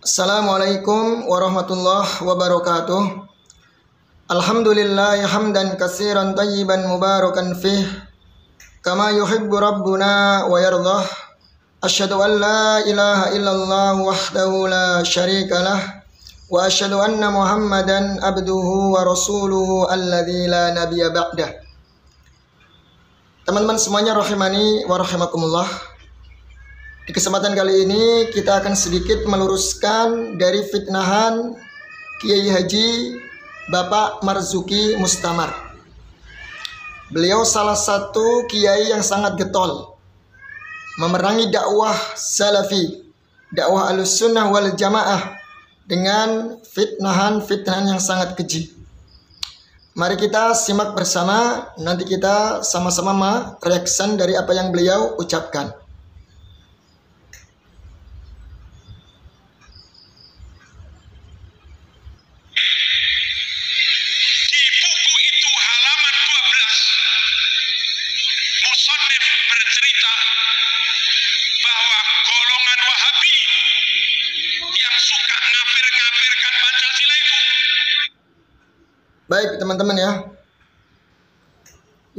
Assalamualaikum warahmatullahi wabarakatuh. Alhamdulillah hamdan katsiran tayyiban mubarakan fih kama yuhibbu rabbuna wa yardah. Asyhadu an la ilaha illallah wahdahu la syarikalah wa asyhadu anna Muhammadan abduhu wa rasuluhu alladzi la nabiyya ba'dah. Teman-teman semuanya rahimani wa rahimakumullah. Di kesempatan kali ini kita akan sedikit meluruskan dari fitnahan Kiai Haji Bapak Marzuki Mustamar. Beliau salah satu kiai yang sangat getol memerangi dakwah salafi, dakwah Ahlussunnah wal Jamaah dengan fitnahan-fitnahan yang sangat keji. Mari kita simak bersama, nanti kita sama-sama mereaksi dari apa yang beliau ucapkan. Baik teman-teman ya.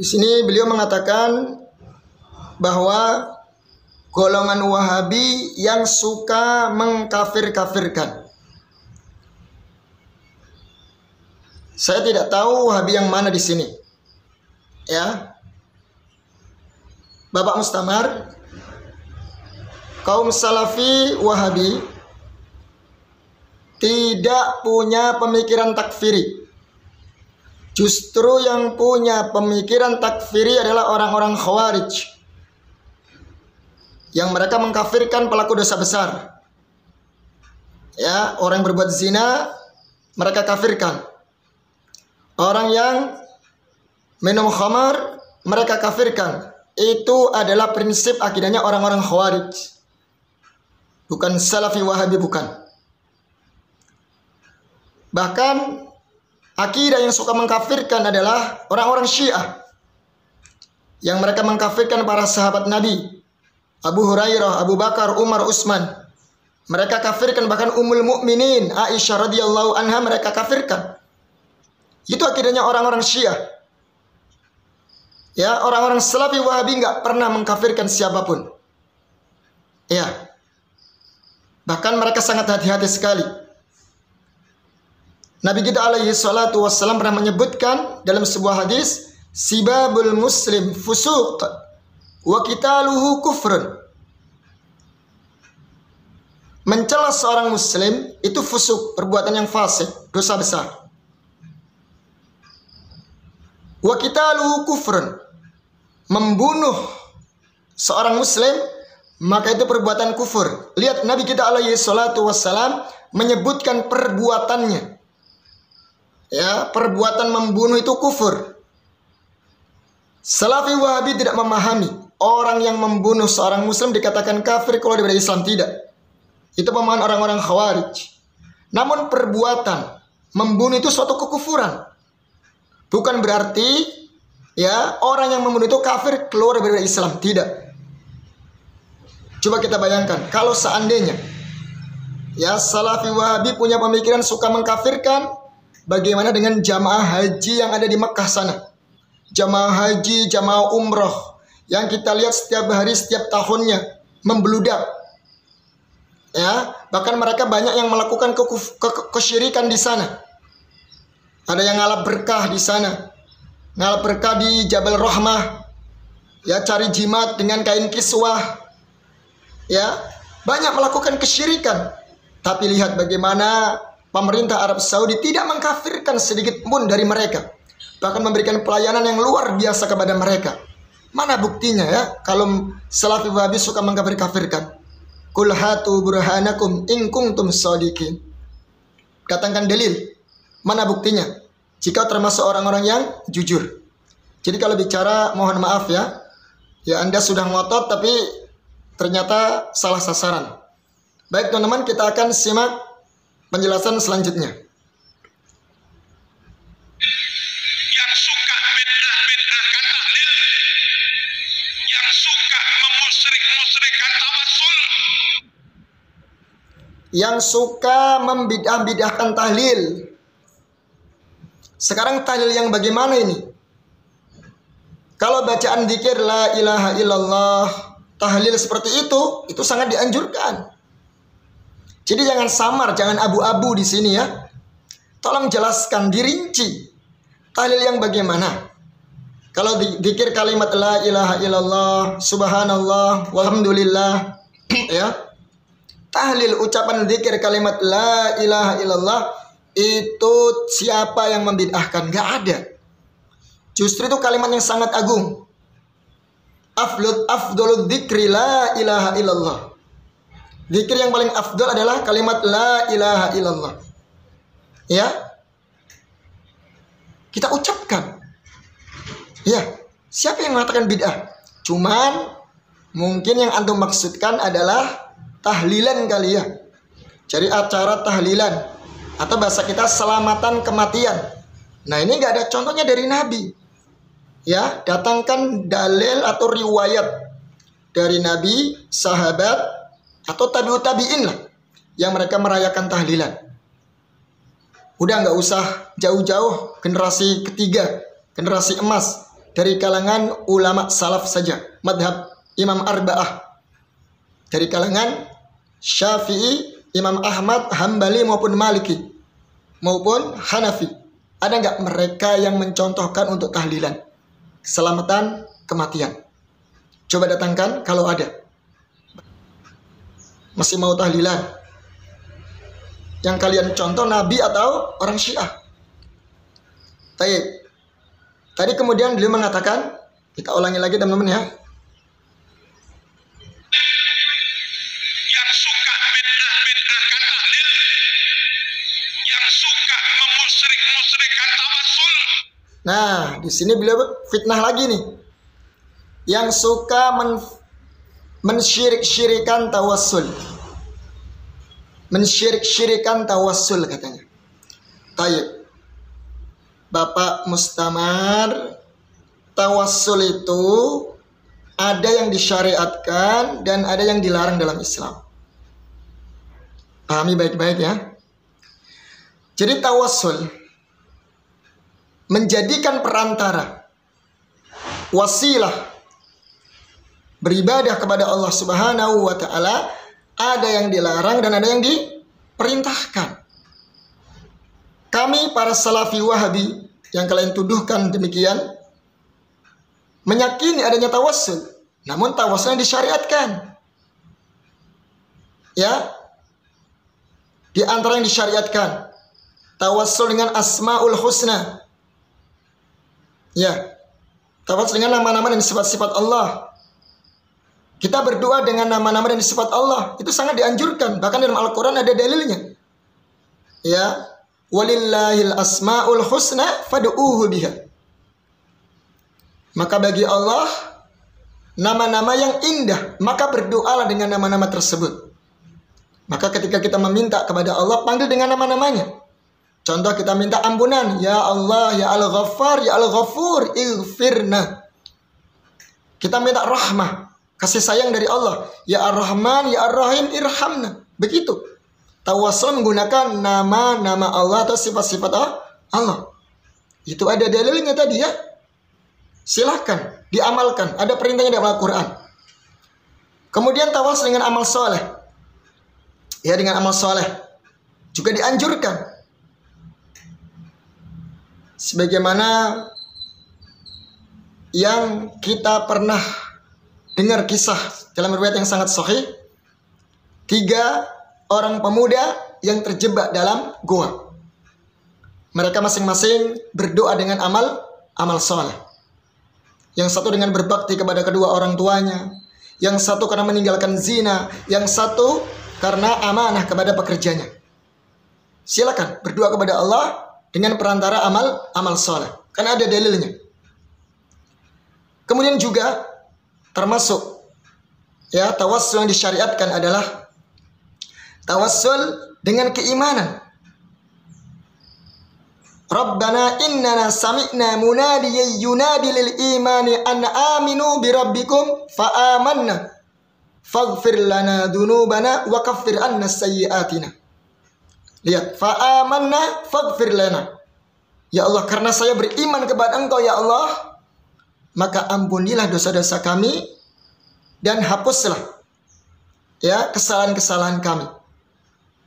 Di sini beliau mengatakan bahwa golongan Wahabi yang suka mengkafir-kafirkan. Saya tidak tahu Wahabi yang mana di sini. Ya. Bapak Mustamar, kaum Salafi Wahabi tidak punya pemikiran takfiri. Justru yang punya pemikiran takfiri adalah orang-orang Khawarij, yang mereka mengkafirkan pelaku dosa besar. Ya, orang yang berbuat zina mereka kafirkan. Orang yang minum khamar mereka kafirkan. Itu adalah prinsip akidahnya orang-orang Khawarij. Bukan Salafi Wahabi, bukan. Bahkan akidah yang suka mengkafirkan adalah orang-orang Syiah, yang mereka mengkafirkan para sahabat Nabi, Abu Hurairah, Abu Bakar, Umar, Utsman. Mereka kafirkan bahkan Ummul Mukminin Aisyah radhiyallahu anha, mereka kafirkan. Itu akidahnya orang-orang Syiah. Ya, orang-orang Salafi Wahabi nggak pernah mengkafirkan siapapun. Ya. Bahkan mereka sangat hati-hati sekali. Nabi kita alaihi salatu wassalam pernah menyebutkan dalam sebuah hadis, sibabul muslim fusuq wa qitaluhu kufrun. Mencela seorang muslim itu fusuk, perbuatan yang fasik, dosa besar. Wa qitaluhu kufrun. Membunuh seorang muslim maka itu perbuatan kufur. Lihat Nabi kita alaihi salatu wassalam menyebutkan perbuatannya. Ya, perbuatan membunuh itu kufur. Salafi Wahabi tidak memahami orang yang membunuh seorang muslim dikatakan kafir kalau dari Islam, tidak. Itu pemahaman orang-orang Khawarij. Namun perbuatan membunuh itu suatu kekufuran. Bukan berarti ya orang yang membunuh itu kafir keluar dari Islam, tidak. Coba kita bayangkan kalau seandainya ya Salafi Wahabi punya pemikiran suka mengkafirkan, bagaimana dengan jamaah haji yang ada di Mekah sana? Jamaah haji, jamaah umroh yang kita lihat setiap hari, setiap tahunnya membludak. Ya, bahkan mereka banyak yang melakukan kesyirikan di sana. Ada yang ngalap berkah di sana. Ngalap berkah di Jabal Rahmah. Ya, cari jimat dengan kain kiswah. Ya, banyak melakukan kesyirikan. Tapi lihat bagaimana pemerintah Arab Saudi tidak mengkafirkan sedikit pun dari mereka. Bahkan memberikan pelayanan yang luar biasa kepada mereka. Mana buktinya ya kalau Salafi Wahabi suka mengkafir-kafirkan? Qul hatu burhanakum in kuntum shadiqin. Katakan dalil. Mana buktinya? Jika termasuk orang-orang yang jujur. Jadi kalau bicara mohon maaf ya. Ya Anda sudah ngotot tapi ternyata salah sasaran. Baik teman-teman, kita akan simak penjelasan selanjutnya. Yang suka bid'ah-bid'ahkan tahlil, yang suka memusyrik-musyrikkan tawassul, yang suka membidah-bidahkan tahlil. Sekarang tahlil yang bagaimana ini? Kalau bacaan zikir la ilaha illallah, tahlil seperti itu sangat dianjurkan. Jadi jangan samar, jangan abu-abu di sini ya. Tolong jelaskan, dirinci. Tahlil yang bagaimana? Kalau zikir kalimat la ilaha illallah, subhanallah, walhamdulillah, ya. Tahlil ucapan zikir kalimat la ilaha illallah itu siapa yang membid'ahkan? Gak ada. Justru itu kalimat yang sangat agung. Afdolul dzikri la ilaha illallah. Zikir yang paling afdol adalah kalimat la ilaha illallah. Ya. Kita ucapkan. Ya, siapa yang mengatakan bid'ah? Cuman mungkin yang antum maksudkan adalah tahlilan kali ya. Cari acara tahlilan atau bahasa kita selamatan kematian. Nah, ini gak ada contohnya dari Nabi. Ya, datangkan dalil atau riwayat dari Nabi, sahabat atau tabi'ut tabi'in lah yang mereka merayakan tahlilan. Udah nggak usah jauh-jauh, generasi ketiga, generasi emas dari kalangan ulama salaf saja, madhab Imam Arba'ah, dari kalangan Syafi'i, Imam Ahmad, Hambali maupun Maliki maupun Hanafi. Ada nggak mereka yang mencontohkan untuk tahlilan keselamatan kematian? Coba datangkan kalau ada. Masih mau tahlilan? Yang kalian contoh Nabi atau orang Syiah? Baik. Tadi kemudian beliau mengatakan, kita ulangi lagi teman-teman ya. Yang suka bid'ah-bid'ahkan tahlil, yang suka memusyrik-musyrikkan tawassul. Nah, di sini beliau fitnah lagi nih. Yang suka mensyirik-syirikan tawassul. Mensyirik-syirikan tawassul katanya. Tayyib. Bapak Mustamar, tawassul itu ada yang disyariatkan dan ada yang dilarang dalam Islam. Pahami baik-baik ya. Jadi tawassul menjadikan perantara, wasilah beribadah kepada Allah Subhanahu wa taala, ada yang dilarang dan ada yang diperintahkan. Kami para salafi wahabi yang kalian tuduhkan demikian meyakini adanya tawassul, namun tawassul yang disyariatkan. Ya. Di antara yang disyariatkan tawassul dengan asmaul husna. Ya. Tawassul dengan nama-nama dan sifat-sifat Allah. Kita berdoa dengan nama-nama dan sifat Allah, itu sangat dianjurkan. Bahkan dalam Al-Qur'an ada dalilnya. Ya. Walillahil asmaul husna fad'uuhu biha. Maka bagi Allah nama-nama yang indah, maka berdoalah dengan nama-nama tersebut. Maka ketika kita meminta kepada Allah, panggil dengan nama-namanya. Contoh kita minta ampunan, ya Allah, ya Al-Ghaffar, ya Al-Ghafur, ighfirna. Kita minta rahmah, kasih sayang dari Allah, ya Ar-Rahman, ya Ar-Rahim, irhamna. Begitu. Tawassul menggunakan nama-nama Allah atau sifat-sifat Allah. Itu ada dalilnya tadi ya. Silahkan diamalkan. Ada perintahnya dalam Al-Quran. Kemudian tawassul dengan amal soleh. Ya, dengan amal soleh juga dianjurkan. Sebagaimana yang kita pernah dengar kisah dalam riwayat yang sangat sahih. 3 orang pemuda yang terjebak dalam goa. Mereka masing-masing berdoa dengan amal soleh. Yang satu dengan berbakti kepada kedua orang tuanya. Yang satu karena meninggalkan zina. Yang satu karena amanah kepada pekerjanya. Silakan berdoa kepada Allah dengan perantara amal soleh. Karena ada dalilnya. Kemudian juga termasuk ya tawassul yang disyariatkan adalah tawassul dengan keimanan. Rabbana innana sami'na munadiyan yunadi lil imani an aminu bi rabbikum fa amanna. faghfir lana dzunubana wa kaffir anna sayyi'atina. Lihat, fa amanna faghfir lana. Ya Allah, karena saya beriman kepada Engkau ya Allah, maka ampunilah dosa-dosa kami dan hapuslah ya kesalahan-kesalahan kami.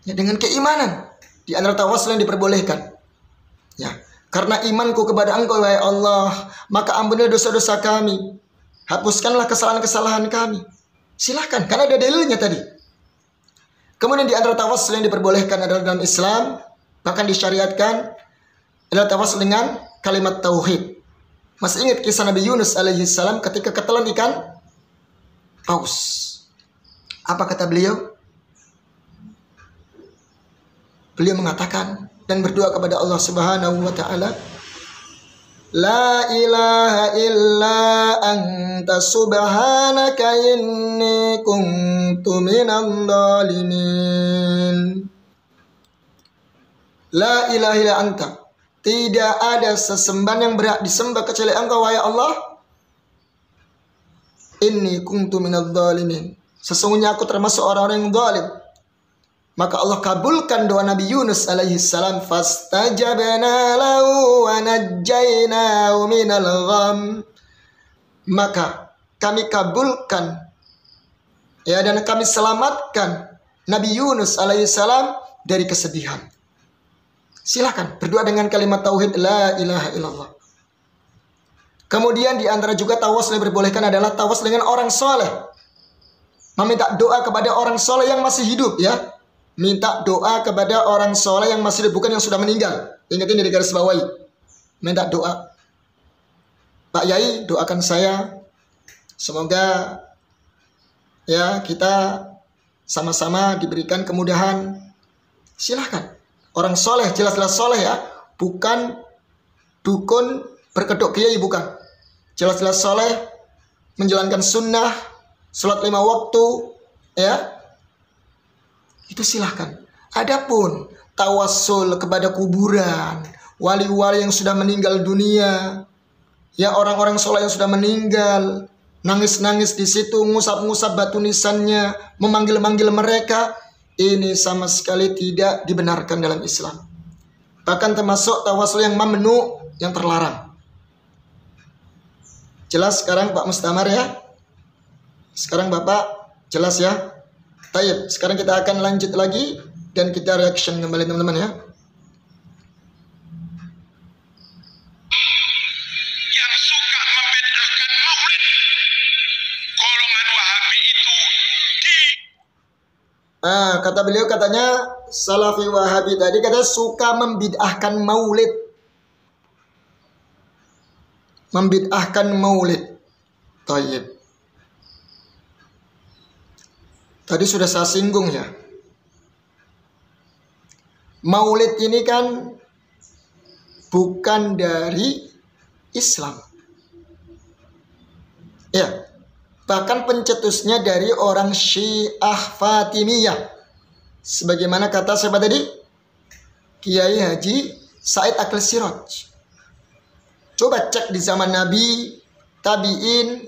Ya, dengan keimanan di antara tawassul yang diperbolehkan. Ya, karena imanku kepada Engkau ya Allah, maka ampunilah dosa-dosa kami. Hapuskanlah kesalahan-kesalahan kami. Silahkan, karena ada dalilnya tadi. Kemudian di antara tawassul yang diperbolehkan adalah dalam Islam, bahkan disyariatkan, adalah tawassul dengan kalimat tauhid. Masih ingat kisah Nabi Yunus alaihi salam ketika ketelan ikan paus? Apa kata beliau? Beliau mengatakan dan berdoa kepada Allah Subhanahu wa taala, La ilaha illa anta subhanaka inni kuntu minadh dhalimin. La ilaha illa anta. Tidak ada sesembahan yang berhak disembah kecuali Engkau wahai Allah. Inni kuntu minadh dhalimin. Sesungguhnya aku termasuk orang-orang yang zalim. Maka Allah kabulkan doa Nabi Yunus alaihi salam, fastajabna lahu wa najjaynahu minal gham. Maka kami kabulkan ya, dan kami selamatkan Nabi Yunus alaihi salam dari kesedihan. Silakan berdoa dengan kalimat tauhid la ilaha illallah. Kemudian di antara juga tawassul yang diperbolehkan adalah tawassul dengan orang soleh. Meminta doa kepada orang soleh yang masih hidup ya. Minta doa kepada orang soleh yang masih hidup, bukan yang sudah meninggal. Ingat ini di garis bawahi. Minta doa. Pak Yai, doakan saya. Semoga ya kita sama-sama diberikan kemudahan. Silahkan. Orang soleh, jelas-jelas soleh ya. Bukan dukun berkedok kiai, bukan. Jelas-jelas soleh, menjalankan sunnah, sholat 5 waktu, ya. Itu silahkan. Adapun tawassul kepada kuburan, wali-wali yang sudah meninggal dunia, ya orang-orang soleh yang sudah meninggal, nangis-nangis di situ, ngusap-ngusap batu nisannya, memanggil-manggil mereka, ini sama sekali tidak dibenarkan dalam Islam. Bahkan termasuk tawassul yang mamnu, yang terlarang. Jelas sekarang Pak Mustamar ya? Sekarang Bapak jelas ya? Baik, sekarang kita akan lanjut lagi dan kita reaction kembali teman-teman ya. Yang suka membid'ahkan maulid, golongan Wahabi itu Kata beliau katanya Salafi Wahabi tadi kata suka membid'ahkan maulid. Membid'ahkan maulid. Tayyib. Tadi sudah saya singgung ya. Maulid ini kan bukan dari Islam. Ya. Bahkan pencetusnya dari orang Syiah Fatimiyah. Sebagaimana kata siapa tadi? Kiai Haji Said Akil Siraj. Coba cek di zaman Nabi, tabi'in,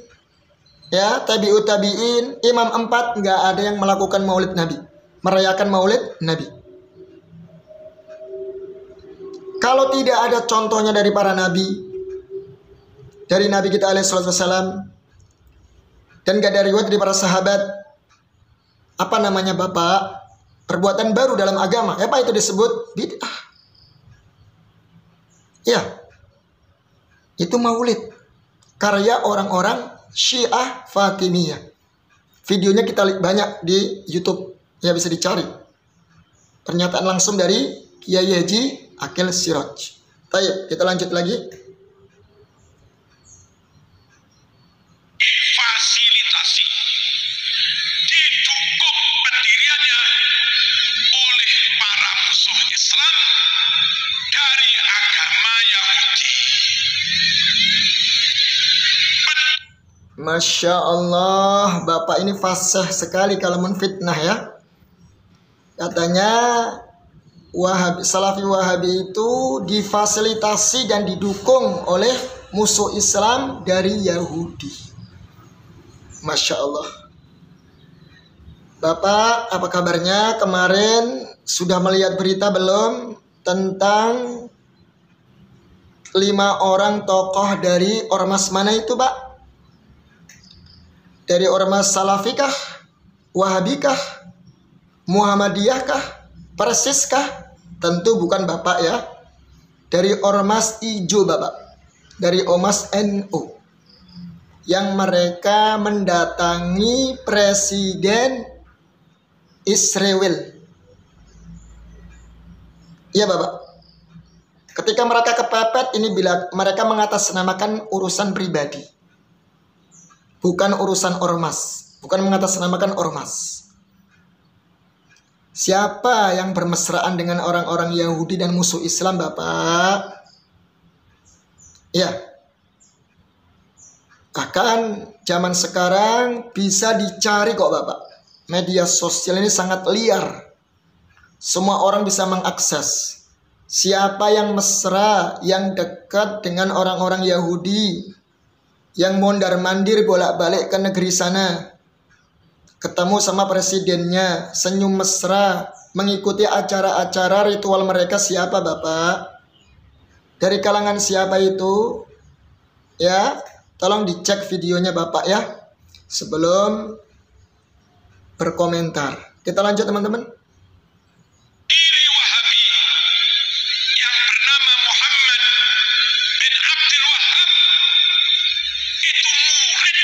ya, tabi'ut tabi'in, Imam 4 nggak ada yang melakukan maulid Nabi, merayakan maulid Nabi. Kalau tidak ada contohnya dari para nabi, dari Nabi kita alaihissalam, dan gak ada riwayat dari para sahabat, apa namanya Bapak? Perbuatan baru dalam agama. Apa itu disebut? Bid'ah. Ya. Itu maulid. Karya orang-orang Syiah Fatimiyah. Videonya kita lihat banyak di YouTube. Ya bisa dicari. Pernyataan langsung dari Kiai Haji Akil Siraj. Baik, kita lanjut lagi. fasilitasi, didukung pendiriannya oleh para musuh Islam dari agama Yahudi. Masya Allah, Bapak ini fasih sekali kalau menfitnah ya. Katanya Wahabi, Salafi Wahabi itu difasilitasi dan didukung oleh musuh Islam dari Yahudi. Masya Allah. Bapak, apa kabarnya? Kemarin sudah melihat berita belum tentang 5 orang tokoh dari ormas mana itu, Pak? Dari ormas Salafikah, Wahabikah, Muhammadiyahkah, Persiskah? Tentu bukan Bapak ya. Dari ormas ijo, Bapak. Dari ormas NU. Yang mereka mendatangi Presiden Israel. Iya, Bapak. Ketika mereka kepepet, ini bila mereka mengatasnamakan urusan pribadi. Bukan urusan ormas. Bukan mengatasnamakan ormas. Siapa yang bermesraan dengan orang-orang Yahudi dan musuh Islam, Bapak? Ya. Bahkan zaman sekarang bisa dicari kok, Bapak. Media sosial ini sangat liar. Semua orang bisa mengakses. Siapa yang mesra, yang dekat dengan orang-orang Yahudi, yang mondar-mandir bolak-balik ke negeri sana, ketemu sama presidennya, senyum mesra, mengikuti acara-acara ritual mereka, siapa, Bapak? Dari kalangan siapa itu? Ya, tolong dicek videonya, Bapak ya, sebelum berkomentar. Kita lanjut, teman-teman. Diri Wahabi yang bernama Muhammad bin Abdul Wahab itu murid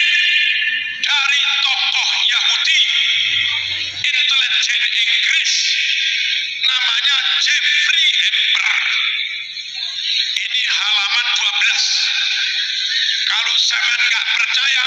dari tokoh Yahudi intelijen Inggris namanya Jeffrey Emper. Ini halaman 12. Kalau zaman nggak percaya,